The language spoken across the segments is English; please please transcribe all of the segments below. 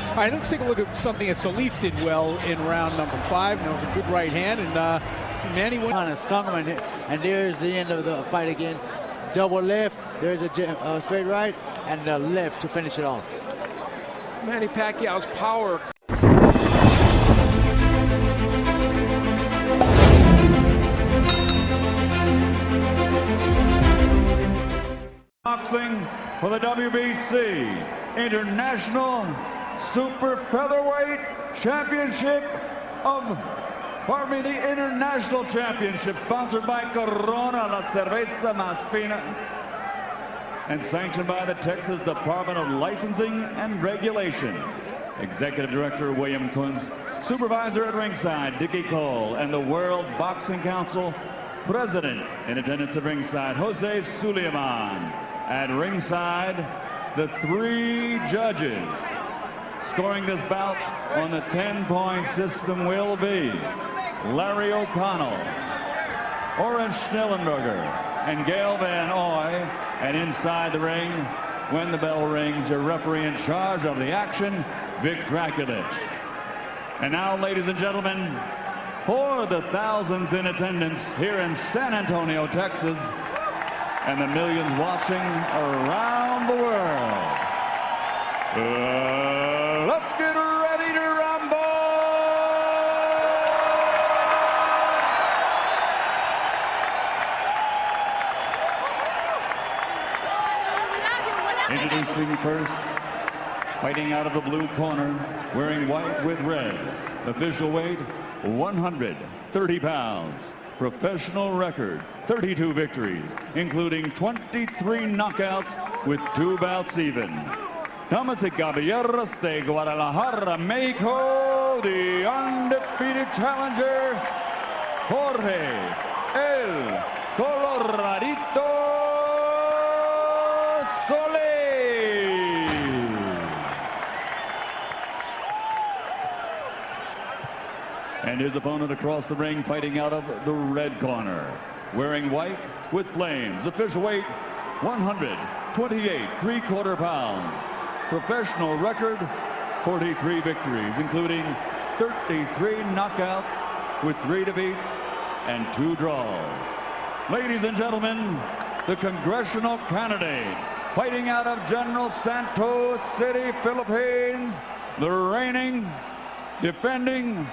All right, let's take a look at something that Solis did well in round number 5. That was a good right hand, and Manny went on and stung him, and there's the end of the fight again. Double left, there's a straight right, and the left to finish it off. Manny Pacquiao's power. Boxing for the WBC International Super-Featherweight Championship the International Championship, sponsored by Corona, La Cerveza Más Fina, and sanctioned by the Texas Department of Licensing and Regulation. Executive Director William Kunz, Supervisor at ringside Dickie Cole, and the World Boxing Council President in attendance at ringside Jorge Solís. At ringside, the 3 judges scoring this bout on the 10-point system will be Larry O'Connell, Oren Schnellenberger, and Gail Van Oy. And inside the ring, when the bell rings, your referee in charge of the action, Vic Draculich. And now, ladies and gentlemen, for the thousands in attendance here in San Antonio, Texas, and the millions watching around the world, let's get ready to rumble! Introducing first, fighting out of the blue corner, wearing white with red, official weight 130 pounds, professional record 32 victories, including 23 knockouts with 2 bouts even. Damas y caballeros de Guadalajara, Mexico, the undefeated challenger, Jorge El Coloradito Solís. And his opponent across the ring, fighting out of the red corner, wearing white with flames, official weight 128 3/4 pounds, professional record 43 victories, including 33 knockouts with 3 defeats and 2 draws. Ladies and gentlemen, the congressional candidate, fighting out of General Santos City, Philippines, the reigning, defending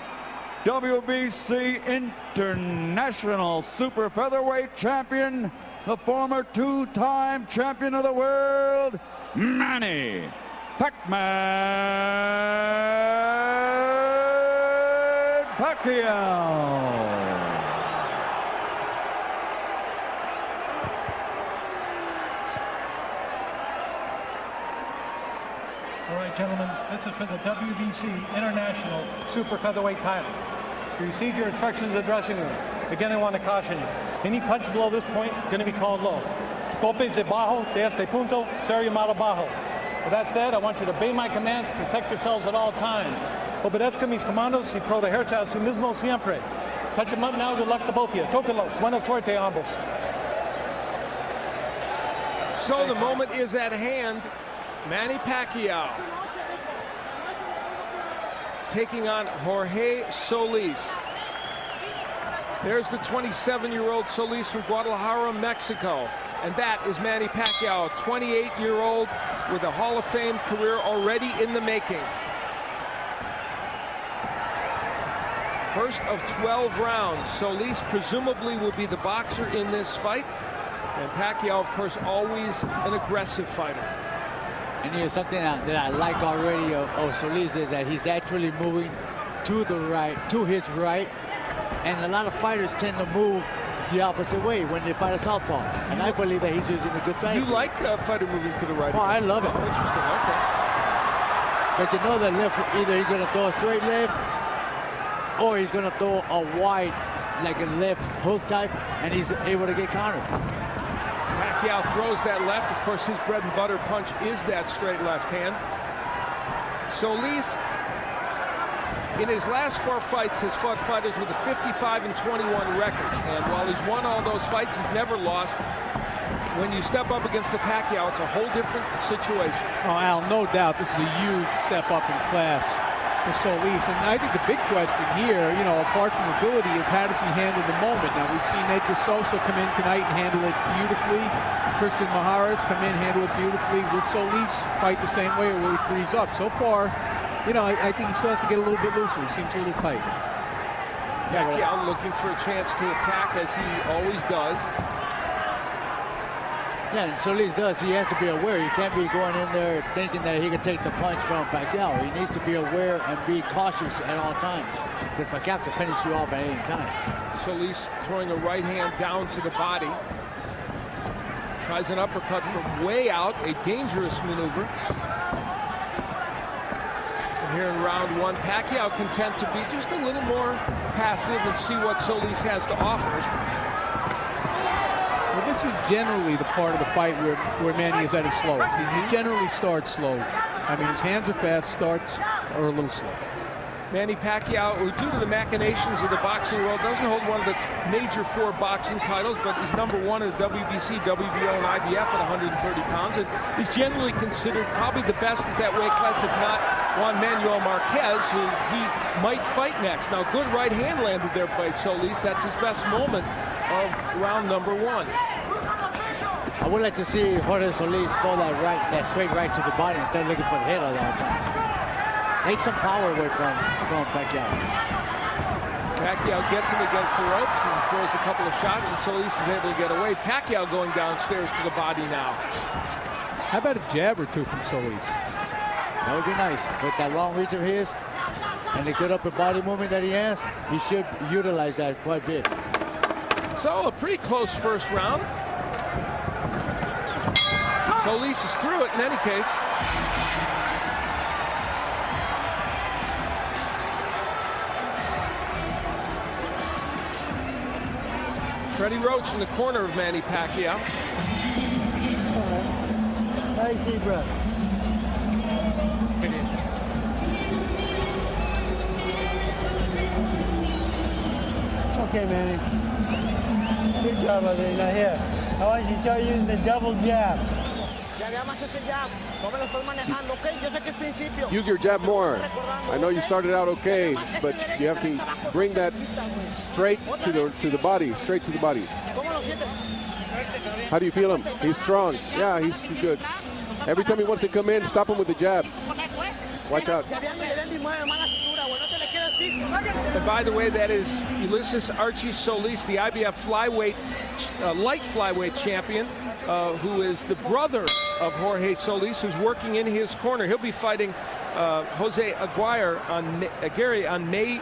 WBC International Super-Featherweight champion, the former 2-time champion of the world, Manny Pacquiao. All right, gentlemen, this is for the WBC International Super-Featherweight title. You received your instructions in the dressing room. Again, I want to caution you. Any punch below this point is going to be called low. Golpes debajo de este punto, seria mal abajo. With that said, I want you to obey my commands, protect yourselves at all times. Obedezca mis comandos y protegerse a sí mismo siempre. Touch them up now, good luck to both of you. Tóquenlos, buena suerte a ambos. So the moment is at hand. Manny Pacquiao taking on Jorge Solís. There's the 27-year-old Solís from Guadalajara, Mexico. And that is Manny Pacquiao, a 28-year-old with a Hall of Fame career already in the making. First of 12 rounds. Solís presumably will be the boxer in this fight. And Pacquiao, of course, always an aggressive fighter. And here's something that I like already of Solís is that he's actually moving to the right, to his right. And a lot of fighters tend to move the opposite way when they fight a southpaw. And I believe that he's using a good strategy. You like a fighter moving to the right? Oh, I love it. Oh, interesting, okay. But you know that left, either he's going to throw a straight left or he's going to throw a wide, like a left hook type, and he's able to get countered. Pacquiao throws that left. Of course, his bread and butter punch is that straight left hand. Solís, in his last 4 fights, has fought fighters with a 55-21 record. And while he's won all those fights, he's never lost. when you step up against the Pacquiao, it's a whole different situation. Oh, Al, no doubt this is a huge step up in class for Solis. And I think the big question here, you know, apart from ability, is how does he handle the moment? Now, we've seen Edgar Sosa come in tonight and handle it beautifully. Christian Maharas come in, handle it beautifully. Will Solis fight the same way, or will he freeze up? So far, you know, I think he still has to get a little bit looser. He seems a little tight. Pacquiao looking for a chance to attack, as he always does. Yeah, and Solis does. He has to be aware. He can't be going in there thinking that he can take the punch from Pacquiao. He needs to be aware and be cautious at all times, because Pacquiao can finish you off at any time. Solis throwing a right hand down to the body. Tries an uppercut from way out, a dangerous maneuver. And here in round one, Pacquiao content to be just a little more passive and see what Solis has to offer. Well, this is generally the part of the fight where Manny is at his slowest. He generally starts slow. I mean, his hands are fast, starts are a little slow. Manny Pacquiao, who due to the machinations of the boxing world, doesn't hold one of the major 4 boxing titles, but he's #1 in the WBC, WBO, and IBF at 130 pounds. And he's generally considered probably the best at that weight class, if not Juan Manuel Marquez, who he might fight next. Now, good right hand landed there by Solis. That's his best moment of round number 1. I would like to see Jorge Solís throw that straight right to the body instead of looking for the head at all times. Take some power away from Pacquiao. Pacquiao gets him against the ropes and throws a couple of shots, and Solis is able to get away. Pacquiao going downstairs to the body now. How about a jab or two from Solis? That would be nice. With that long reach of his and the good upper body movement that he has, he should utilize that quite a bit. So a pretty close first round. Solis is through it in any case. Freddie Roach in the corner of Manny Pacquiao. Nice deep breath. Okay, Manny. Good job out there. Now here, I want you to start using the double jab. Use your jab more. I know you started out okay, but you have to bring that straight to the body, straight to the body. How do you feel him? He's strong. Yeah, he's good. Every time he wants to come in, stop him with the jab. Watch out. And by the way, that is Ulysses Archie Solis, the IBF flyweight, light flyweight champion, who is the brother of Jorge Solís, who's working in his corner. He'll be fighting Jose Aguirre on May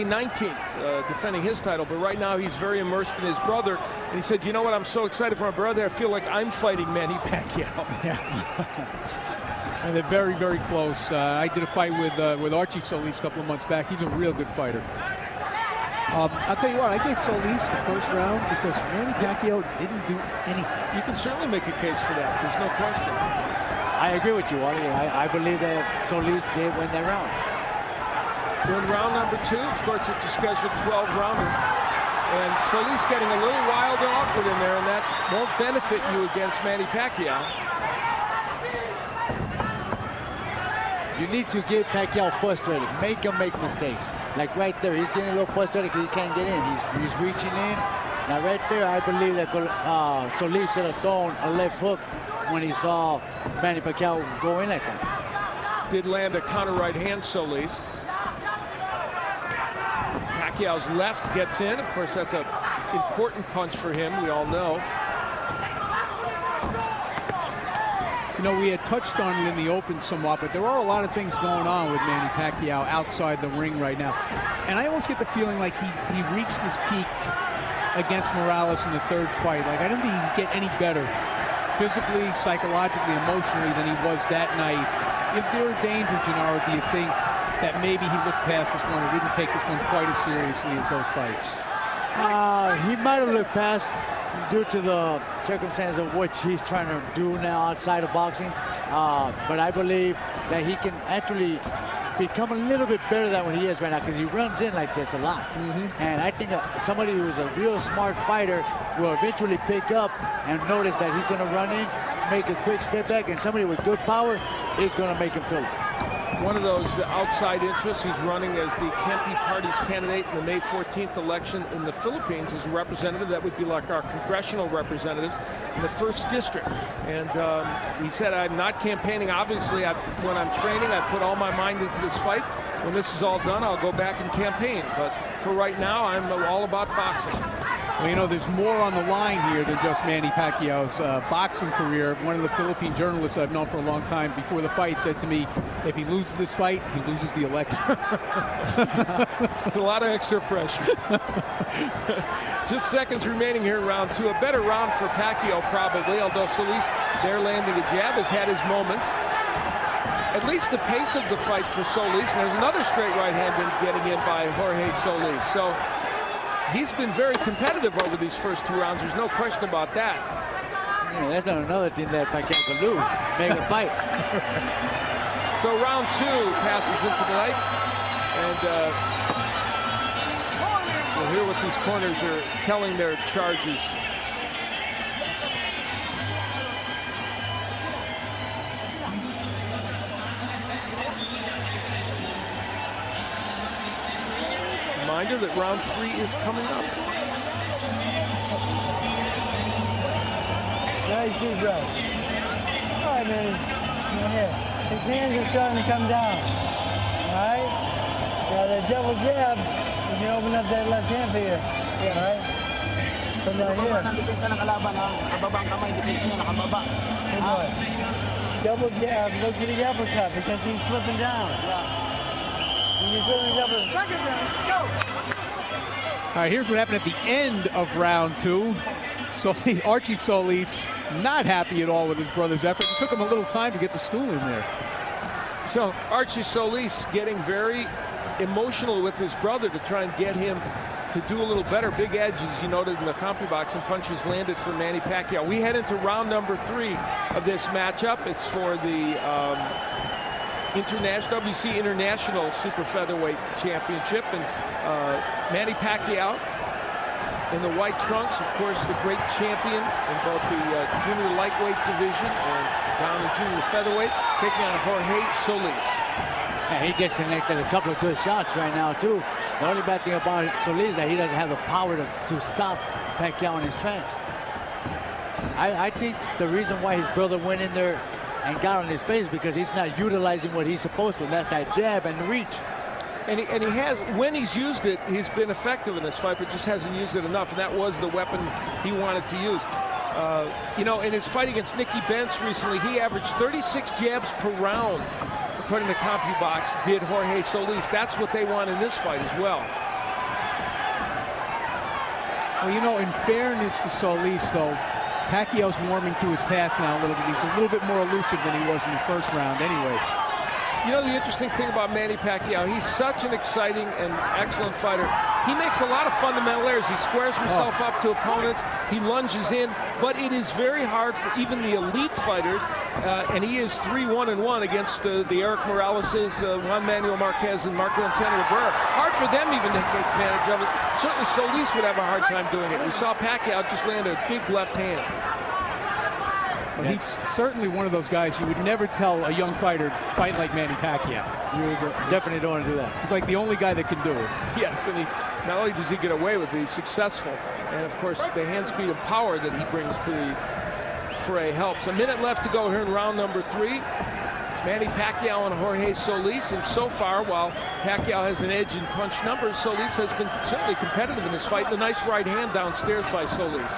19th, defending his title. But right now, he's very immersed in his brother. And he said, you know what, I'm so excited for my brother, I feel like I'm fighting Manny Pacquiao. Yeah. And they're very, very close. I did a fight with Archie Solis a couple of months back. He's a real good fighter. I'll tell you what, I gave Solis the first round because Manny Pacquiao didn't do anything. You can certainly make a case for that. There's no question. I agree with you, Wally. I believe that Solis did win that round. We're in round number 2. Of course, it's a scheduled 12-rounder. And Solis getting a little wild and awkward in there, and that won't benefit you against Manny Pacquiao. You need to get Pacquiao frustrated. Make him make mistakes. Like right there, he's getting a little frustrated because he can't get in. He's reaching in. Now right there, I believe that Solis should have thrown a left hook when he saw Manny Pacquiao go in like that. Did land a counter right hand, Solis. Pacquiao's left gets in. Of course, that's an important punch for him, we all know. You know, we had touched on it in the open somewhat, but there are a lot of things going on with Manny Pacquiao outside the ring right now. And I almost get the feeling like he reached his peak against Morales in the 3rd fight. Like, I don't think he can get any better physically, psychologically, emotionally than he was that night. Is there a danger, Gennaro, do you think, that maybe he looked past this one or didn't take this one quite as seriously as those fights? He might have looked past due to the circumstance of which he's trying to do now outside of boxing. But I believe that he can actually become a little bit better than what he is right now, because he runs in like this a lot. And I think somebody who's a real smart fighter will eventually pick up and notice that he's going to run in, make a quick step back, and somebody with good power is going to make him feel it. One of those outside interests, he's running as the Kempe Party's candidate in the May 14th election in the Philippines as a representative. That would be like our congressional representatives in the 1st District. And he said, I'm not campaigning. Obviously, when I'm training, I put all my mind into this fight. When this is all done, I'll go back and campaign. But for right now, I'm all about boxing. Well, you know, there's more on the line here than just Manny Pacquiao's boxing career. One of the Philippine journalists I've known for a long time before the fight said to me, if he loses this fight, he loses the election. It's a lot of extra pressure. Just seconds remaining here in round 2. A better round for Pacquiao probably, although Solís, there landing a jab, has had his moments. At least the pace of the fight for Solís, and there's another straight right hand getting in by Jorge Solís. So he's been very competitive over these first 2 rounds. There's no question about that. Yeah, that's not another thing that Pacquiao can lose, make a fight. So round 2 passes into the night, and we'll hear what these corners are telling their charges. Reminder that round 3 is coming up. Nice deep breath. All right, man. Here. His hands are starting to come down. All right? Now that double jab, you can open up that left hand for you. Yeah, all right? From down here. Good boy. Double jab, go to the uppercut because he's slipping down. When you're doing double. All right, here's what happened at the end of round 2. Archie Solís not happy at all with his brother's effort. It took him a little time to get the stool in there. So Archie Solís getting very emotional with his brother to try and get him to do a little better. Big edge, as you noted in the CompuBox, and punches landed for Manny Pacquiao. We head into round number 3 of this matchup. It's for the WBC International Super-Featherweight Championship, and Manny Pacquiao in the white trunks, of course, the great champion in both the junior lightweight division and down in junior featherweight, taking on Jorge Solís. Yeah, he just connected a couple of good shots right now, too. The only bad thing about Solís is that he doesn't have the power to stop Pacquiao in his tracks. I think the reason why his brother went in there and got on his face because he's not utilizing what he's supposed to, and that's that jab and the reach. And he has, when he's used it, he's been effective in this fight, but just hasn't used it enough, and that was the weapon he wanted to use. You know, in his fight against Nicky Bentz recently, he averaged 36 jabs per round, according to CompuBox, did Jorge Solís. That's what they want in this fight as well. Well, you know, in fairness to Solís, though, Pacquiao's warming to his task now a little bit. He's a little bit more elusive than he was in the first round anyway. You know, the interesting thing about Manny Pacquiao, he's such an exciting and excellent fighter. He makes a lot of fundamental errors. He squares himself up to opponents. He lunges in, but it is very hard for even the elite fighters, and he is 3-1-1 against the Eric Moraleses, Juan Manuel Marquez, and Marco Antonio Barrera. Hard for them even to take advantage of it. Certainly Solís would have a hard time doing it. We saw Pacquiao just land a big left hand. Well, he's certainly one of those guys you would never tell a young fighter fight like Manny Pacquiao. You definitely don't want to do that. He's like the only guy that can do it. Yes, and he not only does he get away with it, he's successful. And of course, the hand speed and power that he brings to the fray helps. A minute left to go here in round number 3. Manny Pacquiao and Jorge Solís, and so far, while Pacquiao has an edge in punch numbers, Solís has been certainly competitive in this fight. And a nice right hand downstairs by Solís.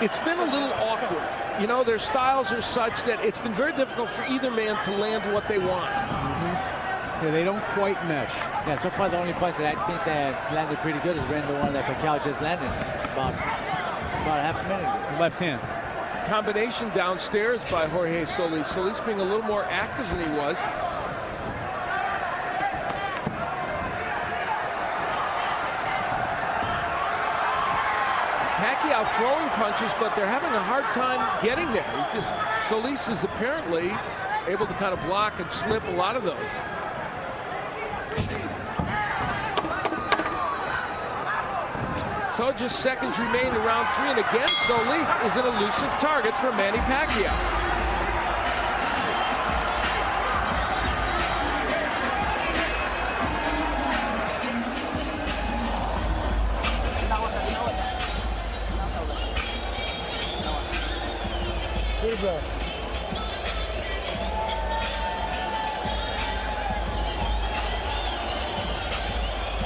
It's been a little awkward. You know, their styles are such that it's been very difficult for either man to land what they want. Yeah, they don't quite mesh. Yeah, so far the only punch that I think that's landed pretty good has been the one that Pacquiao just landed about a half a minute ago. Left hand. Combination downstairs by Jorge Solís. Solís being a little more active than he was. Pacquiao throwing punches punches, but they're having a hard time getting there. He's just, Solis is apparently able to kind of block and slip a lot of those. So just seconds remain in round 3, and again, Solis is an elusive target for Manny Pacquiao.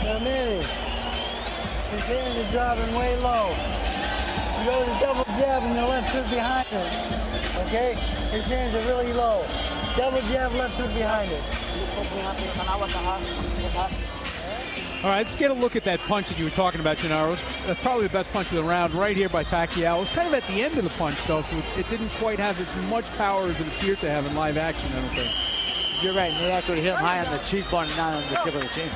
Now, Manny, his hands are dropping way low. You go to the double jab and the left hook behind it. Okay? His hands are really low. Double jab, left hook behind it. All right, let's get a look at that punch that you were talking about, Gennaro. It was probably the best punch of the round right here by Pacquiao. It was kind of at the end of the punch, though, so it didn't quite have as much power as it appeared to have in live action, I don't think. You're right, and they actually hit him high on the cheekbone and not on the tip of the chin.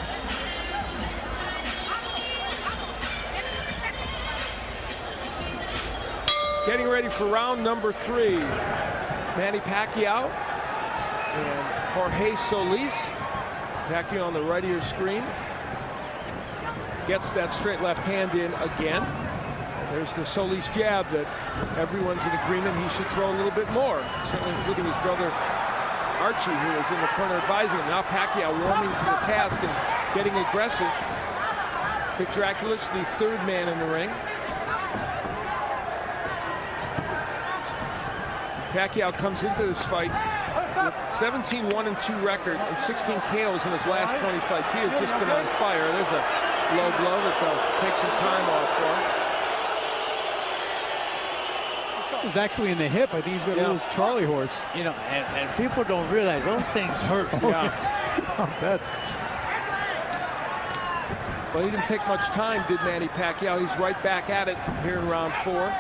Getting ready for round number 3. Manny Pacquiao and Jorge Solís. Pacquiao on the right of your screen. Gets that straight left hand in again. There's the Solís jab that everyone's in agreement he should throw a little bit more, certainly including his brother Archie, who is in the corner advising him. Now Pacquiao warming to the task and getting aggressive. Vic Draculis, the 3rd man in the ring. Pacquiao comes into this fight with 17-1-2 record and 16 KOs in his last 20 fights. He has just been on fire. There's a low blow that they'll take some time off for. It was actually in the hip. I think he's got a little Charlie horse. You know, and people don't realize those things hurt. I bet. Well, he didn't take much time, did Manny Pacquiao. He's right back at it here in round 4.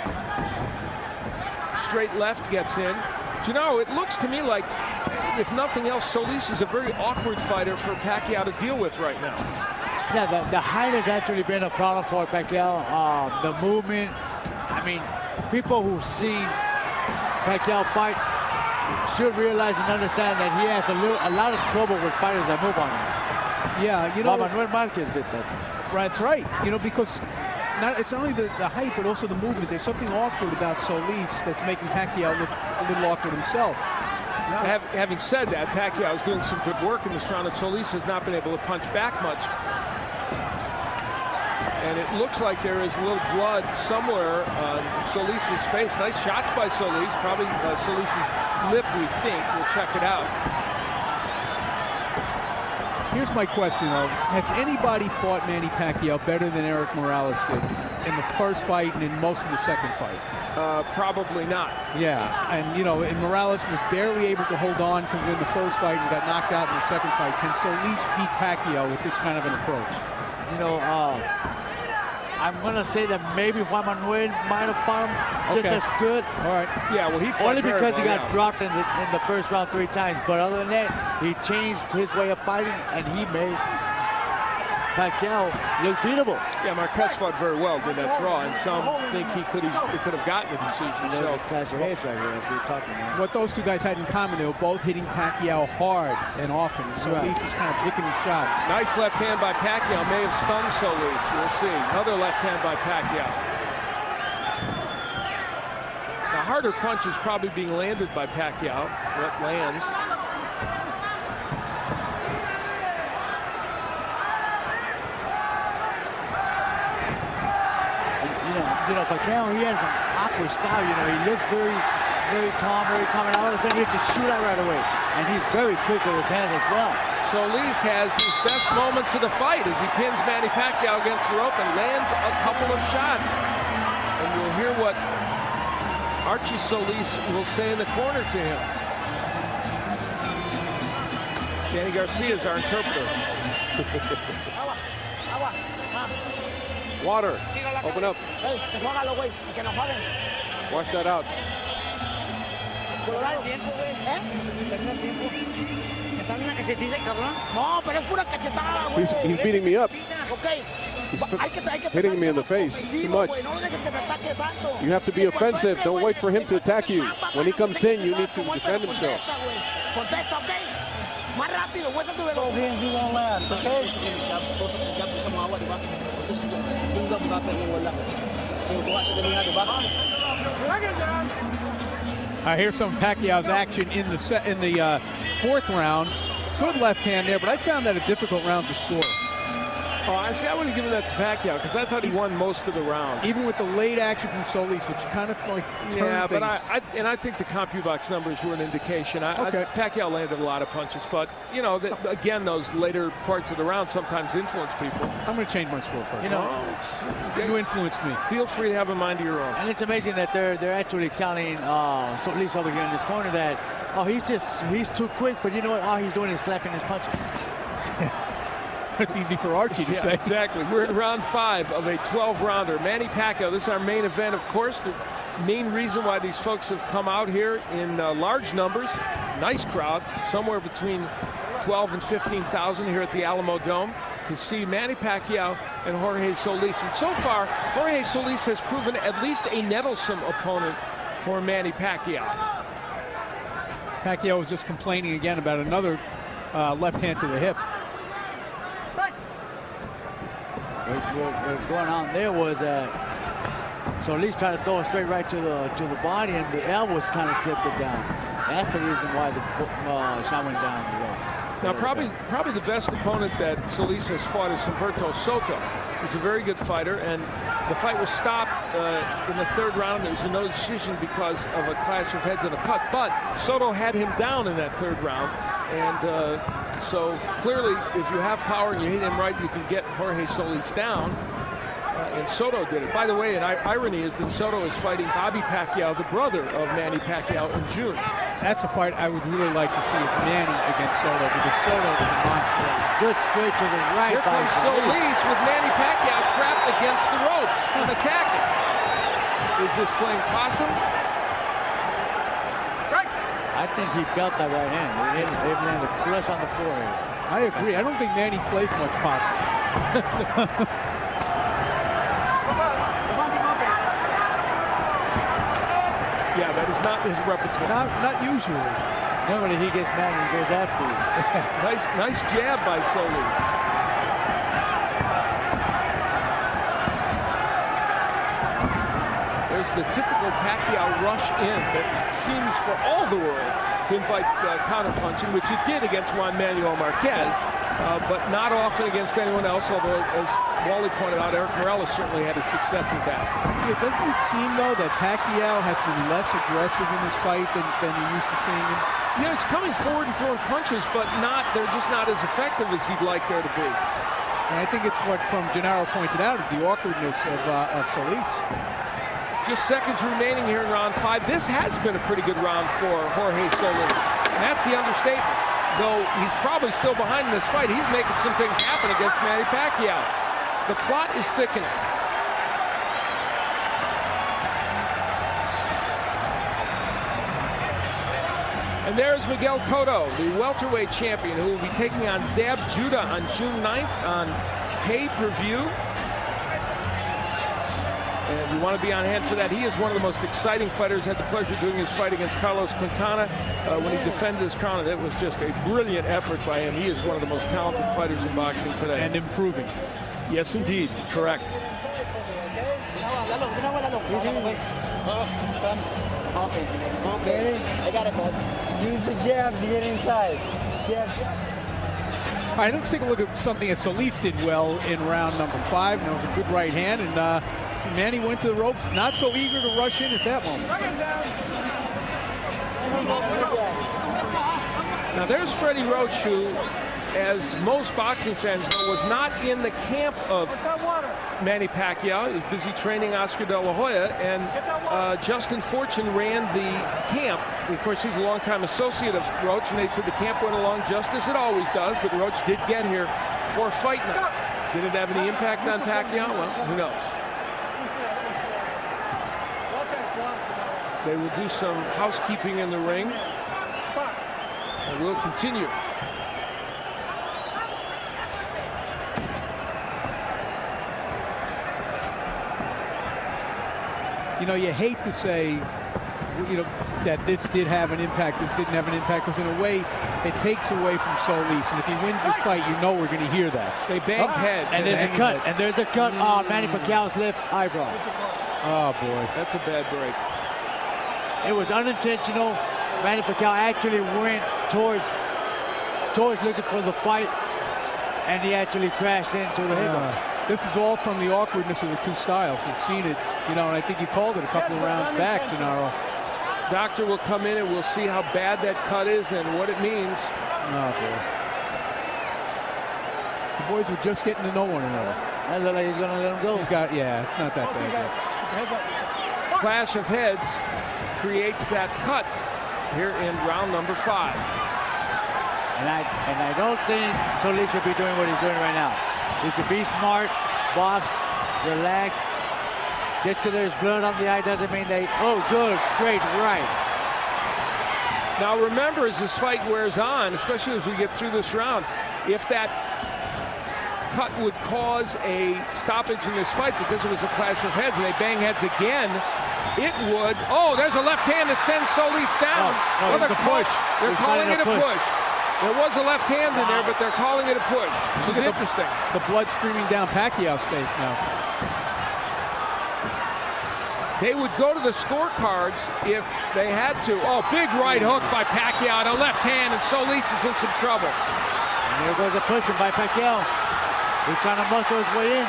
Straight left gets in. You know, it looks to me like, if nothing else, Solis is a very awkward fighter for Pacquiao to deal with right now. Yeah, the height has actually been a problem for Pacquiao. The movement. I mean, people who've seen Pacquiao fight should realize and understand that he has a lot of trouble with fighters that move on him. Yeah, you know, Manuel Marquez did that. That's right. You know, because it's not only the height, but also the movement. There's something awkward about Solis that's making Pacquiao look a little awkward himself. Having said that, Pacquiao is doing some good work in this round, and Solis has not been able to punch back much. And it looks like there is a little blood somewhere on Solis' face. Nice shots by Solis. Probably Solis' lip, we think. We'll check it out. Here's my question, though. Has anybody fought Manny Pacquiao better than Eric Morales did in the first fight and in most of the second fight? Probably not. Yeah, and you know, and Morales was barely able to hold on to win the first fight and got knocked out in the second fight. Can Solis beat Pacquiao with this kind of an approach? You know, I'm going to say that maybe Juan Manuel might have fought him just as good. All right. Yeah, well, he fought only because he got well, dropped in the first round 3 times. But other than that, he changed his way of fighting, and he made Pacquiao look beatable. Yeah, Marquez fought very well in that draw, and some think he could have gotten a decision. So, clash of heads right here, as we were talking about. What those two guys had in common, they were both hitting Pacquiao hard and often. Solis is kind of picking his shots. Nice left hand by Pacquiao. May have stunned Solis. We'll see. Another left hand by Pacquiao. The harder punch is probably being landed by Pacquiao. What lands. You know, Pacquiao, he has an awkward style. You know, he looks very calm, and all of a sudden he just shoot out right away. And he's very quick with his hands as well. Solis has his best moments of the fight as he pins Manny Pacquiao against the rope and lands a couple of shots. And you'll hear what Archie Solis will say in the corner to him. Danny Garcia is our interpreter. Water. Open up. Wash that out. He's beating me up. He's hitting me in the face too much. You have to be offensive. Don't wait for him to attack you. When he comes in, you need to defend himself. Both hands you won't last, okay? Here's some Pacquiao's action in the fourth round. Good left hand there, but I found that a difficult round to score. Oh, I would have given that to Pacquiao because I thought he won most of the round. Even with the late action from Solis, which kind of like turned but things. I think the CompuBox numbers were an indication. Okay. Pacquiao landed a lot of punches, but you know, again, those later parts of the round sometimes influence people. I'm going to change my score first. You know, you influenced me. Feel free to have a mind of your own. And it's amazing that they're actually telling Solis over here in this corner that, oh, he's too quick, but you know what? All he's doing is slapping his punches. It's easy for Archie to say. Exactly. We're in round 5 of a 12-rounder. Manny Pacquiao, this is our main event, of course. The main reason why these folks have come out here in large numbers. Nice crowd, somewhere between 12 and 15,000 here at the Alamodome to see Manny Pacquiao and Jorge Solís. And so far, Jorge Solís has proven at least a nettlesome opponent for Manny Pacquiao. Pacquiao was just complaining again about another left hand to the hip. What was going on there was Solís tried to throw it straight right to the body, and the elbows kind of slipped it down. That's the reason why the shot went down the road. Now, probably the best opponent that Solís has fought is Humberto Soto. He's a very good fighter, and the fight was stopped in the third round. There was a no decision because of a clash of heads and a cut, but Soto had him down in that third round, and so clearly, if you have power and you hit him right, you can get Jorge Solís down. And Soto did it. By the way, an irony is that Soto is fighting Bobby Pacquiao, the brother of Manny Pacquiao, in June. That's a fight I would really like to see is Manny against Soto, because Soto is a monster. Good straight to the right. Here comes Solís with Manny Pacquiao trapped against the ropes and attacking. Is this playing possum? I think he felt that right hand. It landed flush on the forehead. I agree. I don't think Manny plays much possum. Yeah, that is not his repertoire. Not usually. Normally he gets mad and he goes after you. Nice jab by Solís. There's the typical Pacquiao rush in that seems for all the world to invite counterpunching, which it did against Juan Manuel Marquez, but not often against anyone else, although, as Wally pointed out, Eric Morales certainly had his success with that. Yeah, doesn't it seem, though, that Pacquiao has been less aggressive in this fight than he used to seeing him? You know, he's coming forward and throwing punches, but they're just not as effective as he'd like there to be. And I think it's what, from Gennaro pointed out, is the awkwardness of Solís. Just seconds remaining here in round 5. This has been a pretty good round for Jorge Solís. And that's the understatement. Though he's probably still behind in this fight, he's making some things happen against Manny Pacquiao. The plot is thickening. And there's Miguel Cotto, the welterweight champion, who will be taking on Zab Judah on June 9th on pay-per-view. And you want to be on hand for that. He is one of the most exciting fighters. Had the pleasure of doing his fight against Carlos Quintana when he defended his crown. It was just a brilliant effort by him. He is one of the most talented fighters in boxing today. And improving. Yes, indeed. Correct. Use the jab to get inside. Jab. All right, let's take a look at something that Solís did well in round number 5. And it was a good right hand, and Manny went to the ropes, not so eager to rush in at that moment. Now there's Freddie Roach, who, as most boxing fans know, was not in the camp of Manny Pacquiao. He was busy training Oscar De La Hoya, and Justin Fortune ran the camp. Of course, he's a longtime associate of Roach, and they said the camp went along just as it always does, but Roach did get here for fight night. Did it have any impact on Pacquiao? Well, who knows? They will do some housekeeping in the ring, and we'll continue. you know, you hate to say, you know, that this did have an impact, this didn't have an impact, because in a way, it takes away from Solis. And if he wins this fight, you know we're going to hear that. They banged heads. And there's a cut. And there's a cut on Manny Pacquiao's left eyebrow. Oh, boy. That's a bad break. It was unintentional. Manny Pacquiao actually went towards looking for the fight, and he actually crashed into the head. This is all from the awkwardness of the two styles. You've seen it, you know, and I think you called it a couple of rounds back, Gennaro. Doctor will come in and we'll see how bad that cut is and what it means. Oh, boy. The boys are just getting to know one another. That looks like he's going to let him go. Yeah, it's not that bad. Clash of heads creates that cut here in round number 5. And I don't think Solis should be doing what he's doing right now. He should be smart, box, relax. Just because there's blood on the eye doesn't mean they, oh, good, straight right. Now remember, as this fight wears on, especially as we get through this round, if that cut would cause a stoppage in this fight because it was a clash of heads and they bang heads again, it would. Oh, there's a left hand that sends Solis down. Oh, it's a push. They're calling it a push. There was a left hand in there, but they're calling it a push, which is interesting. The blood streaming down Pacquiao's face now. They would go to the scorecards if they had to. Oh, big right hook by Pacquiao, a left hand, and Solis is in some trouble. And there goes a pushing by Pacquiao. He's trying to muscle his way in.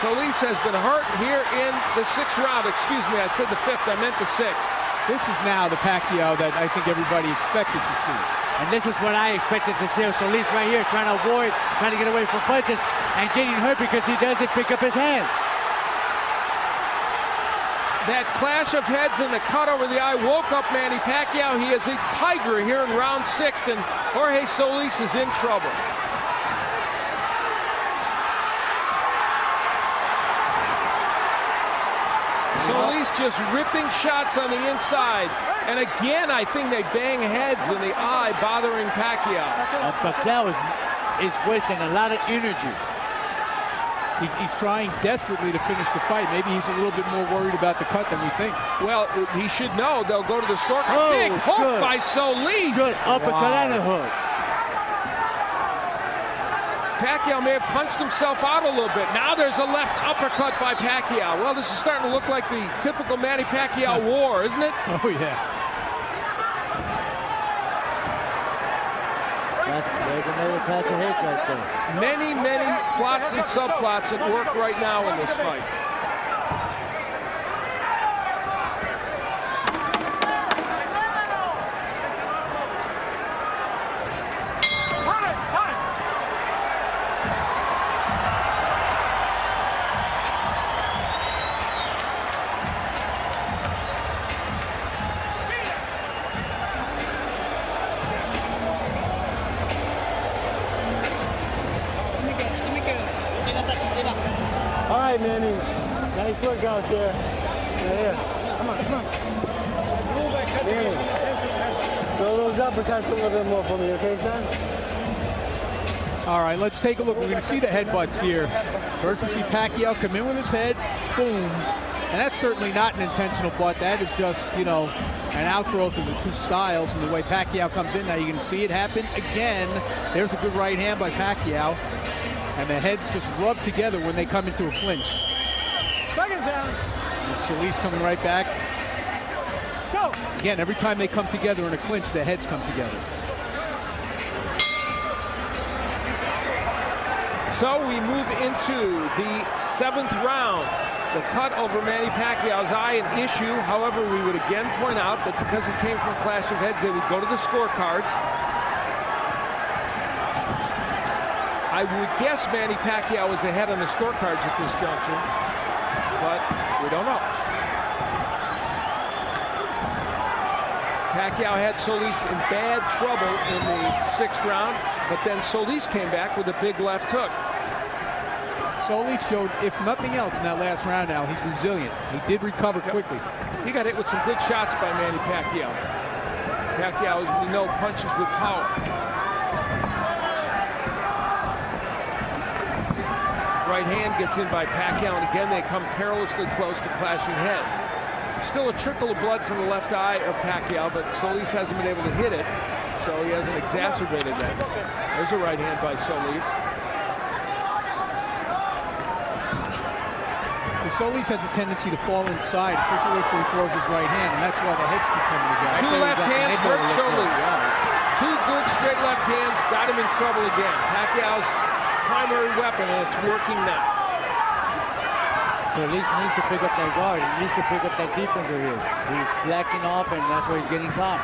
Solis has been hurt here in the 6th round. Excuse me, I said the 5th, I meant the 6th. This is now the Pacquiao that I think everybody expected to see. And this is what I expected to see. Solis right here trying to avoid, trying to get away from punches and getting hurt because he doesn't pick up his hands. That clash of heads and the cut over the eye woke up Manny Pacquiao. He is a tiger here in round 6, and Jorge Solis is in trouble. Solis just ripping shots on the inside. And again, I think they bang heads in the eye, bothering Pacquiao. Pacquiao is wasting a lot of energy. He's trying desperately to finish the fight. Maybe he's a little bit more worried about the cut than we think. Well, he should know. They'll go to the scorecard. Oh, big hook good. by Solis. Good uppercut and a hook. Pacquiao may have punched himself out a little bit. Now there's a left uppercut by Pacquiao. Well, this is starting to look like the typical Manny Pacquiao war, isn't it? Oh, yeah. There's another clash of heads right there. Many, many plots and subplots at work right now in this fight. All right, Manny. Nice work out there. Yeah. Come on. Manny, throw those uppercuts a little bit more for me, okay, son? All right, let's take a look. We're going to see the headbutts here. First, we see Pacquiao come in with his head, boom. And that's certainly not an intentional butt. That is just, you know, an outgrowth of the two styles and the way Pacquiao comes in. Now you're going to see it happen again. There's a good right hand by Pacquiao. And the heads just rub together when they come into a clinch. Second down. Solis coming right back. Go. Again, every time they come together in a clinch, the heads come together. So we move into the 7th round. The cut over Manny Pacquiao's eye, an issue. However, we would again point out that because it came from a clash of heads, they would go to the scorecards. I would guess Manny Pacquiao was ahead on the scorecards at this juncture, but we don't know. Pacquiao had Solis in bad trouble in the 6th round, but then Solis came back with a big left hook. Solis showed, if nothing else, in that last round now, he's resilient. He did recover quickly. He got hit with some good shots by Manny Pacquiao. Pacquiao, as we know, punches with power. Right hand gets in by Pacquiao, and again they come perilously close to clashing heads. still a trickle of blood from the left eye of Pacquiao, but Solis hasn't been able to hit it, so he hasn't exacerbated that. There's a right hand by Solis. So Solis has a tendency to fall inside, especially if he throws his right hand, and that's why the heads keep coming together. Two left hands hurt Solis. Two good straight left hands got him in trouble again. Pacquiao's primary weapon, and it's working now. Solis needs to pick up that guard. He needs to pick up that defense of his. He's slacking off, and that's where he's getting caught.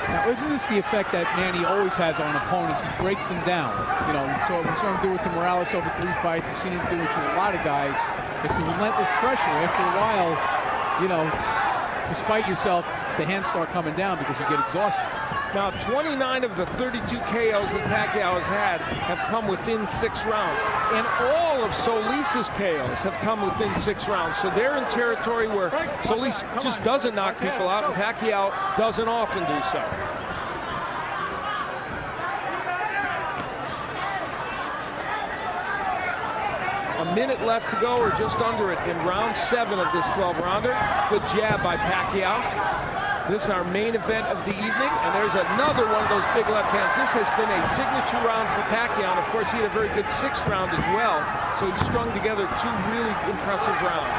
Now, isn't this the effect that Manny always has on opponents? He breaks them down. You know, we saw him do it to Morales over 3 fights. We've seen him do it to a lot of guys. It's the relentless pressure. After a while, you know, despite yourself, the hands start coming down because you get exhausted. Now, 29 of the 32 KOs that Pacquiao has had have come within 6 rounds. And all of Solis's KOs have come within 6 rounds. So they're in territory where Solis just doesn't knock people out, and Pacquiao doesn't often do so. A minute left to go, or just under it, in round 7 of this 12-rounder. Good jab by Pacquiao. This is our main event of the evening, and there's another one of those big left hands. This has been a signature round for Pacquiao, and of course he had a very good 6th round as well, so he strung together 2 really impressive rounds.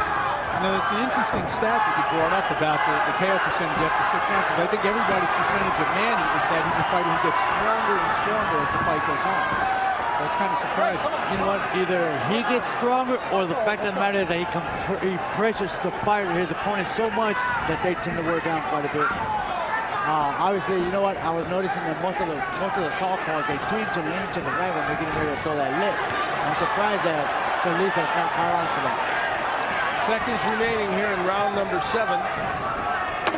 Now, it's an interesting stat that you brought up about the KO percentage after 6 rounds, because I think everybody's percentage of Manny is that he's a fighter who gets stronger and stronger as the fight goes on. So it's kind of surprising. You know what? Either he gets stronger, or the fact of the matter is that he pressures the fighter, his opponent, so much that they tend to wear down quite a bit. Obviously, you know what? I was noticing that most of the southpaws, they tend to lean to the right when they're getting ready to throw that lift. I'm surprised that Solis has not caught on to that. Seconds remaining here in round number 7.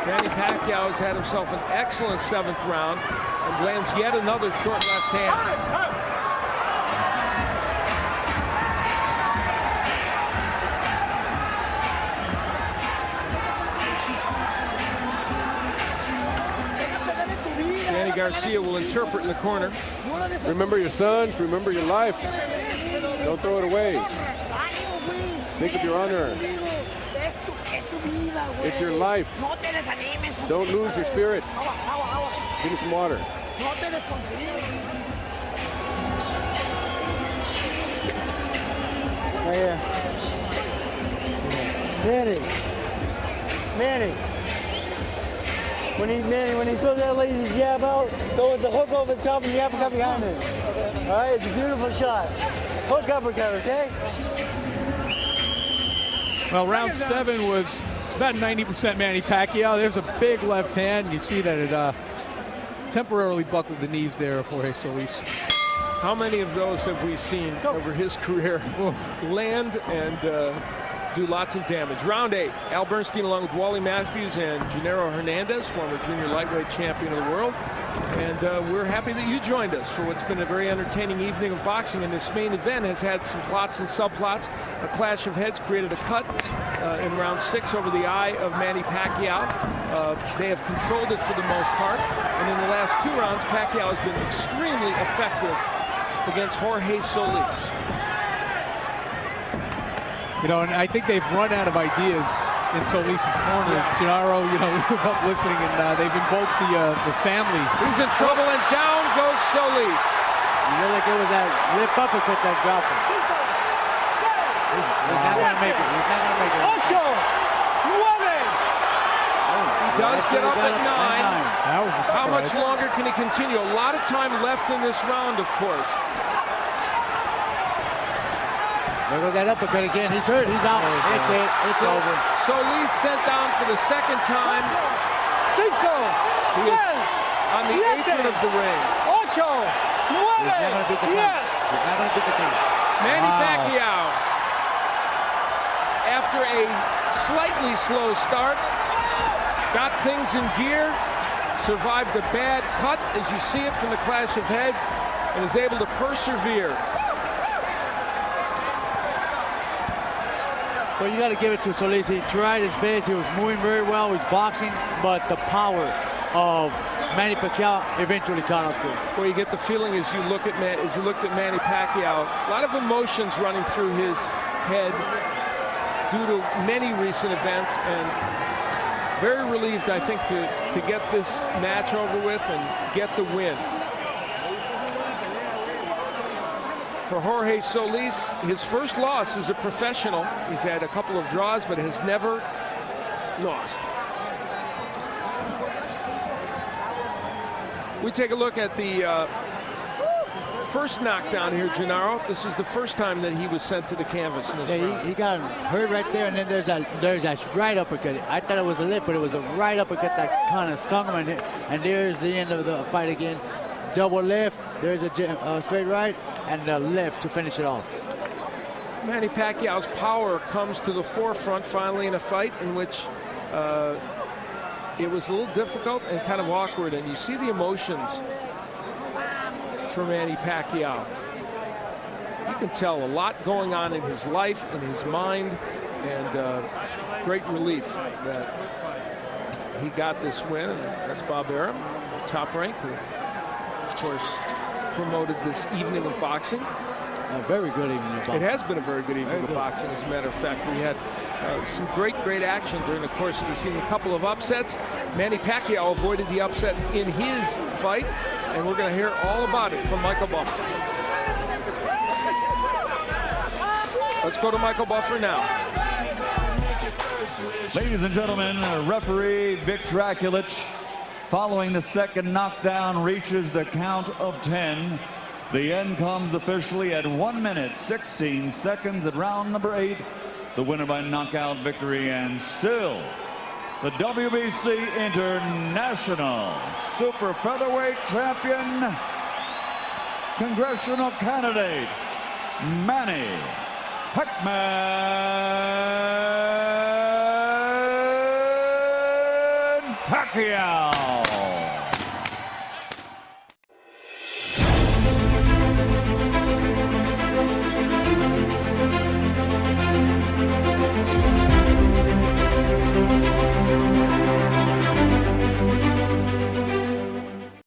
Manny Pacquiao has had himself an excellent 7th round and lands yet another short left hand. Danny Garcia will interpret in the corner. Remember your sons, remember your life. Don't throw it away. Think of your honor. It's your life. Don't lose your spirit. Give me some water. Right here. Manny. When he throws that lazy jab out, go with the hook over the top and the uppercut behind it. All right, it's a beautiful shot. Hook uppercut, okay? Well, round 7 was about 90% Manny Pacquiao. There's a big left hand. You see that it temporarily buckled the knees there of Jorge Solís. How many of those have we seen over his career land and do lots of damage? Round 8, Al Bernstein along with Wally Matthews and Gennaro Hernandez, former junior lightweight champion of the world. And we're happy that you joined us for what's been a very entertaining evening of boxing. And this main event has had some plots and subplots. A clash of heads created a cut in round 6 over the eye of Manny Pacquiao. They have controlled it for the most part. And in the last 2 rounds, Pacquiao has been extremely effective against Jorge Solís. You know, and I think they've run out of ideas in Solis's corner. Gennaro, you know, we were up listening, and they've invoked the family. He's in trouble, and down goes Solís. You feel like it was that lip uppercut that dropped him. He's not going to make it. He's not going to make it. He does get up at 9. That was a surprise. How much longer can he continue? A lot of time left in this round, of course. There goes that uppercut again. He's hurt. He's out. It's it. It's over. Solís sent down for the 2nd time. He is on the apron of the ring. He's not going to beat the count. He's not going to beat the count. Manny Pacquiao, after a slightly slow start, got things in gear, survived a bad cut, as you see it from the clash of heads, and is able to persevere. Well, you got to give it to Solís. He tried his best. He was moving very well. He's boxing, but the power of Manny Pacquiao eventually caught up to him. Well, you get the feeling as you looked at Manny Pacquiao, a lot of emotions running through his head due to many recent events, and Very relieved, I think, to get this match over with and get the win. For Jorge Solís, his first loss as a professional. He's had a couple of draws, but has never lost. We take a look at the first knockdown here, Gennaro. This is the first time that he was sent to the canvas in this round. He got hurt right there, and then there's that right uppercut. I thought it was a lip, but it was a right uppercut that kind of stung him, and there's the end of the fight again. Double left, there's a straight right, and the left to finish it off. Manny Pacquiao's power comes to the forefront finally in a fight in which it was a little difficult and kind of awkward, and you see the emotions for Manny Pacquiao. You can tell a lot going on in his life, in his mind, and great relief that he got this win. And that's Bob Arum, Top Rank, who, of course, promoted this evening of boxing. A very good evening of boxing. It has been a very good evening of boxing, as a matter of fact. We had some great action during the course of this evening. A couple of upsets. Manny Pacquiao avoided the upset in his fight, and we're going to hear all about it from Michael Buffer. Let's go to Michael Buffer now. Ladies and gentlemen, referee Vic Draculich, following the second knockdown, reaches the count of 10. The end comes officially at 1 minute, 16 seconds at round number 8. The winner by knockout victory, and still the WBC International Super-Featherweight champion, congressional candidate, Manny Pacquiao.